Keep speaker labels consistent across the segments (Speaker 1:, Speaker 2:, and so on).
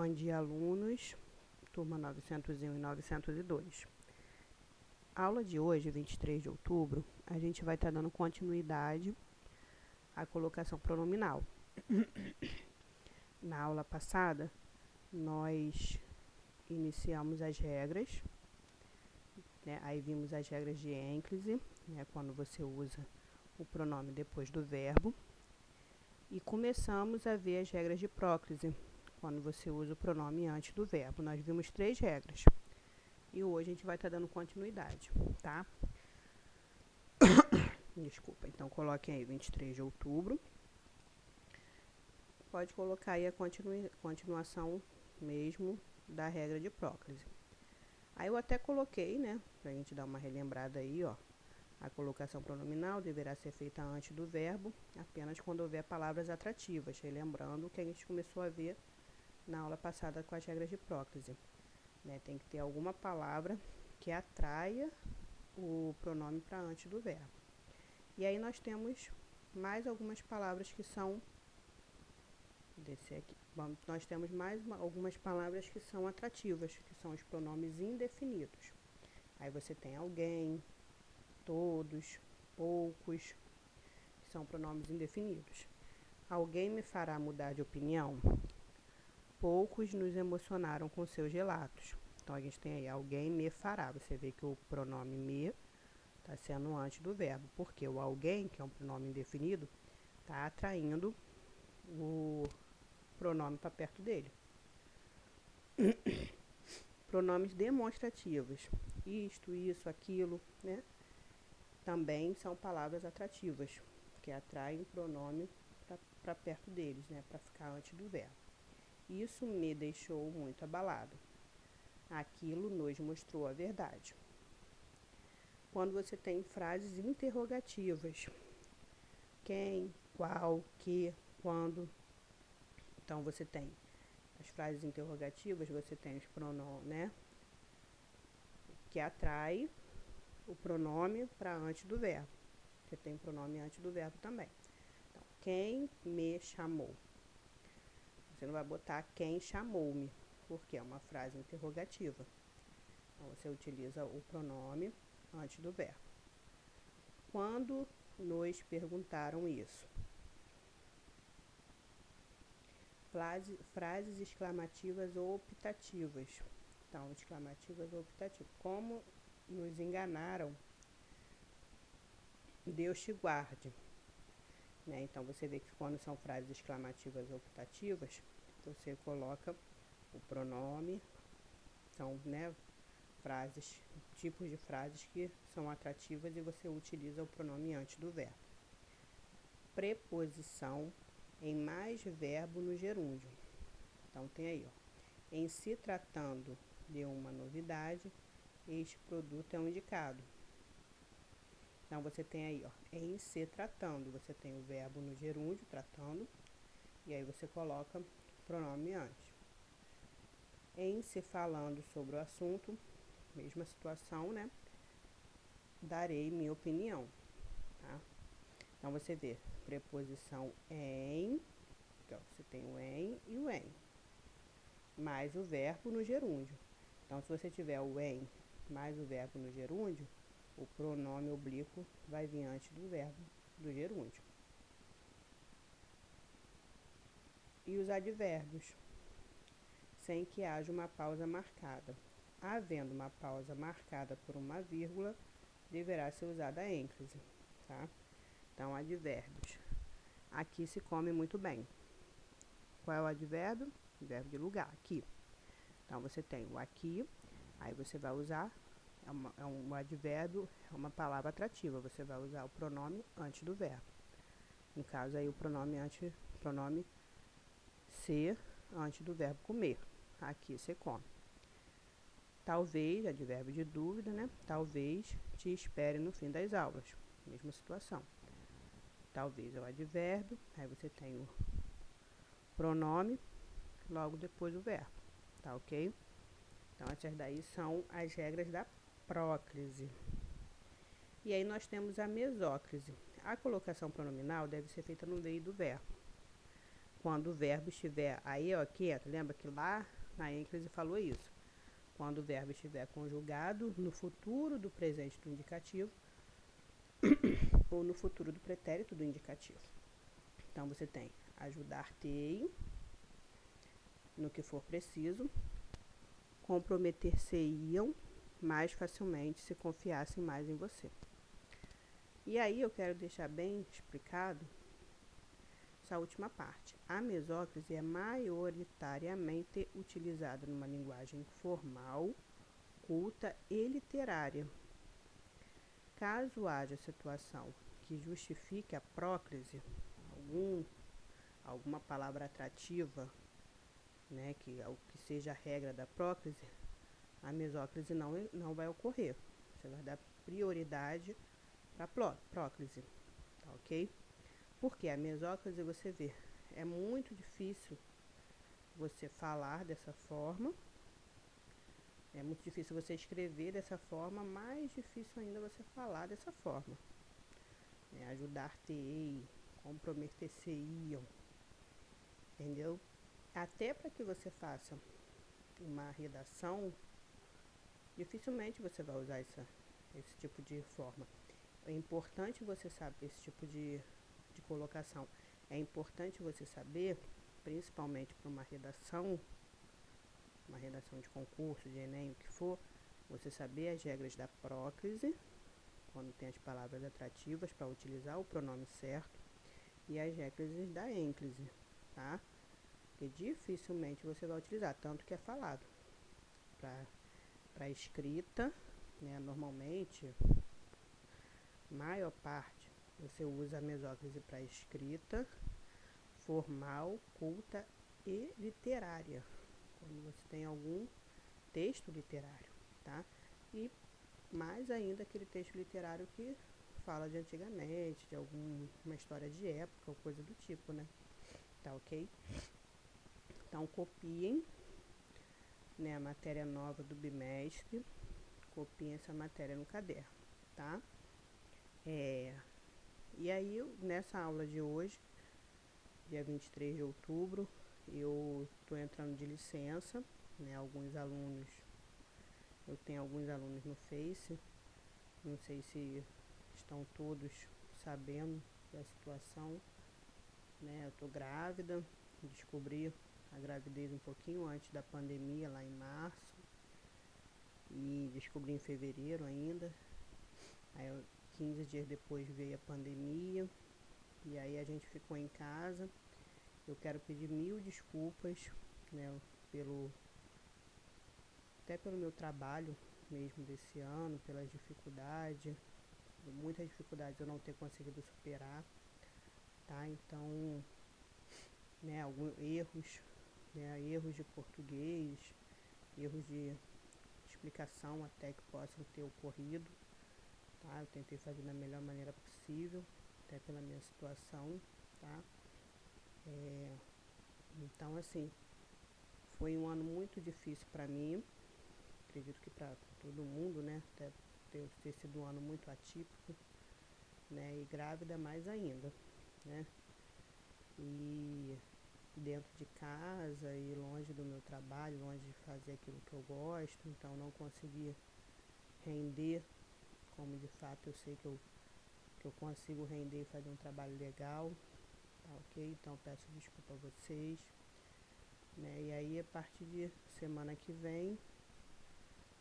Speaker 1: Bom dia, alunos, turma 901 e 902. A aula de hoje, 23 de outubro, a gente vai estar dando continuidade à colocação pronominal. Na aula passada, nós iniciamos as regras, né? Aí vimos as regras de ênclise, né? Quando você usa o pronome depois do verbo. E começamos a ver as regras de próclise, quando você usa o pronome antes do verbo. Nós vimos 3 regras. E hoje a gente vai estar dando continuidade, tá? Desculpa, então coloquem aí 23 de outubro. Pode colocar aí a continuação mesmo da regra de próclise. Aí eu até coloquei, né, pra gente dar uma relembrada aí, ó. A colocação pronominal deverá ser feita antes do verbo, apenas quando houver palavras atrativas, relembrando o que a gente começou a ver na aula passada com as regras de próclise. Né? Tem que ter alguma palavra que atraia o pronome para antes do verbo. E aí nós temos mais algumas palavras que são... Descer aqui. Bom, nós temos mais algumas palavras que são atrativas, que são os pronomes indefinidos. Aí você tem alguém, todos, poucos, que são pronomes indefinidos. Alguém me fará mudar de opinião? Poucos nos emocionaram com seus relatos. Então, a gente tem aí, alguém me fará. Você vê que o pronome me está sendo antes do verbo. Porque o alguém, que é um pronome indefinido, está atraindo o pronome para perto dele. Pronomes demonstrativos. Isto, isso, aquilo, né? Também são palavras atrativas, que atraem o pronome para perto deles, né? Para ficar antes do verbo. Isso me deixou muito abalado. Aquilo nos mostrou a verdade. Quando você tem frases interrogativas, quem, qual, que, quando. Então, você tem as frases interrogativas, você tem os pronomes, né? Que atrai o pronome para antes do verbo. Você tem pronome antes do verbo também. Então, quem me chamou? Você não vai botar quem chamou-me, porque é uma frase interrogativa. Então, você utiliza o pronome antes do verbo. Quando nos perguntaram isso? Frases exclamativas ou optativas. Então, exclamativas ou optativas. Como nos enganaram, Deus te guarde. Né? Então, você vê que quando são frases exclamativas ou optativas, você coloca o pronome, são, né, frases, tipos de frases que são atrativas e você utiliza o pronome antes do verbo. Preposição em mais verbo no gerúndio. Então, tem aí, ó. Em se tratando de uma novidade, este produto é um indicado. Então, você tem aí, ó, em se tratando. Você tem o verbo no gerúndio, tratando, e aí você coloca o pronome antes. Em se falando sobre o assunto, mesma situação, né? Darei minha opinião, tá? Então, você vê preposição em, então, você tem o em e o em, mais o verbo no gerúndio. Então, se você tiver o em mais o verbo no gerúndio, o pronome oblíquo vai vir antes do verbo do gerúndio. E os advérbios, sem que haja uma pausa marcada. Havendo uma pausa marcada por uma vírgula, deverá ser usada a ênclise, tá? Então, advérbios. Aqui se come muito bem. Qual é o advérbio? Verbo de lugar, aqui. Então, você tem o aqui, aí você vai usar, um advérbio, é uma palavra atrativa, você vai usar o pronome antes do verbo. No caso aí, o pronome ser antes do verbo comer. Aqui você come. Talvez, advérbio de dúvida, né? Talvez te espere no fim das aulas. Mesma situação. Talvez é o advérbio, aí você tem o pronome, logo depois o verbo. Tá ok? Então, essas daí são as regras da próclise. E aí nós temos a mesóclise. A colocação pronominal deve ser feita no meio do verbo. quando o verbo estiver, aí ó, quieto, lembra que lá na ênclise falou isso. Quando o verbo estiver conjugado no futuro do presente do indicativo ou no futuro do pretérito do indicativo. Então você tem ajudar-te-ei no que for preciso, comprometer-se-iam mais facilmente se confiassem mais em você. E aí eu quero deixar bem explicado essa última parte. A mesóclise é maioritariamente utilizada numa linguagem formal, culta e literária. Caso haja situação que justifique a próclise, alguma palavra atrativa, né, que seja a regra da próclise, a mesóclise não vai ocorrer. Você vai dar prioridade para a próclise, tá ok? Porque a mesóclise, você vê, é muito difícil você falar dessa forma, é muito difícil você escrever dessa forma, mais difícil ainda você falar dessa forma. Ajudar-te-ei, comprometer-se-iam, entendeu? Até para que você faça uma redação, dificilmente você vai usar esse tipo de forma. É importante você saber esse tipo de colocação. É importante você saber, principalmente para uma redação de concurso, de Enem, o que for, você saber as regras da próclise, quando tem as palavras atrativas para utilizar o pronome certo, e as regras da ênclise, tá? Porque dificilmente você vai utilizar, tanto que é falado. Para escrita, né, normalmente, maior parte, você usa a mesóclise para escrita, formal, culta e literária, quando você tem algum texto literário, tá? E mais ainda aquele texto literário que fala de antigamente, de alguma história de época ou coisa do tipo, né? Tá ok? Então copiem, né, a matéria nova do bimestre, copiem essa matéria no caderno, tá? E aí, nessa aula de hoje, dia 23 de outubro, eu tô entrando de licença, né? Eu tenho alguns alunos no Face, não sei se estão todos sabendo da situação, né? Eu tô grávida, descobri a gravidez um pouquinho antes da pandemia, lá em março, e descobri em fevereiro ainda. Aí 15 dias depois veio a pandemia, e aí a gente ficou em casa. Eu quero pedir 1000 desculpas, né, até pelo meu trabalho mesmo desse ano, pelas dificuldades, muitas dificuldades eu não ter conseguido superar, tá? Então, né, alguns erros, né, erros de português, erros de explicação até que possam ter ocorrido, tá? Eu tentei fazer da melhor maneira possível, até pela minha situação, tá? Então, assim, foi um ano muito difícil para mim, acredito que para todo mundo, né? Até ter sido um ano muito atípico, né? E grávida mais ainda, né? E dentro de casa e longe do meu trabalho, longe de fazer aquilo que eu gosto, então não consegui render como de fato eu sei que eu consigo render e fazer um trabalho legal, tá ok? Então peço desculpa a vocês, né? E aí a partir de semana que vem,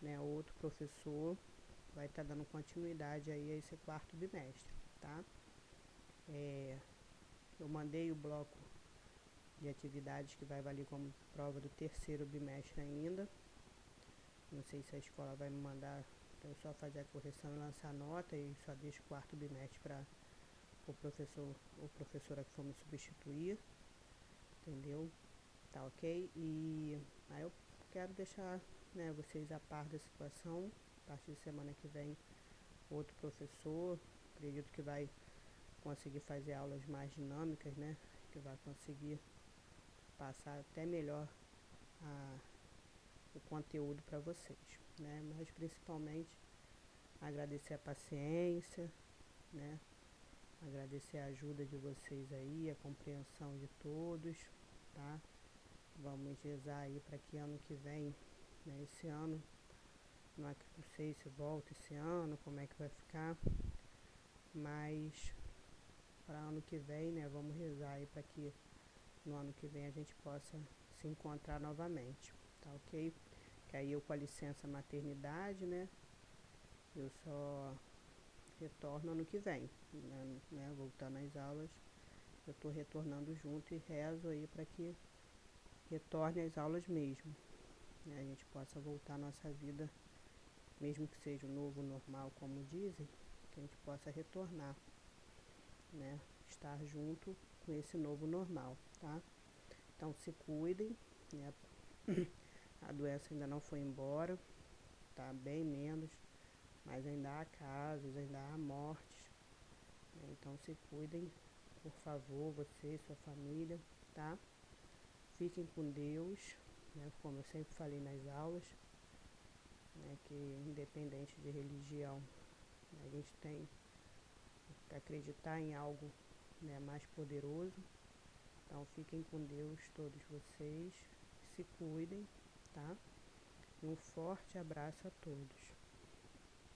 Speaker 1: né, outro professor vai estar dando continuidade aí a esse quarto bimestre, tá? Eu mandei o bloco de atividades que vai valer como prova do terceiro bimestre ainda. Não sei se a escola vai me mandar eu só fazer a correção e lançar a nota, e só deixo o quarto bimestre para o professor ou professora que for me substituir, entendeu? Tá ok? E aí eu quero deixar, né, vocês a par da situação. A partir de semana que vem, outro professor, acredito que vai conseguir fazer aulas mais dinâmicas, né? Que vai conseguir passar até melhor o conteúdo para vocês, né? Mas principalmente agradecer a paciência, né? Agradecer a ajuda de vocês aí, a compreensão de todos, tá? Vamos rezar aí para que ano que vem, né? Esse ano, não sei se volta esse ano, como é que vai ficar, mas para ano que vem, né? Vamos rezar aí para que no ano que vem a gente possa se encontrar novamente, tá ok? Que aí eu com a licença maternidade, né? Eu só retorno ano que vem, né? Voltando às aulas, eu tô retornando junto e rezo aí para que retorne às aulas mesmo, né? A gente possa voltar à nossa vida, mesmo que seja o novo normal, como dizem, que a gente possa retornar, né? Estar junto com esse novo normal, tá? Então se cuidem, né? A doença ainda não foi embora, tá bem menos, mas ainda há casos, ainda há mortes, né? Então se cuidem, por favor, você e sua família, tá? Fiquem com Deus, né? Como eu sempre falei nas aulas, né? Que independente de religião, né? A gente tem que acreditar em algo, né, mais poderoso. Então fiquem com Deus todos vocês, se cuidem, tá? E um forte abraço a todos.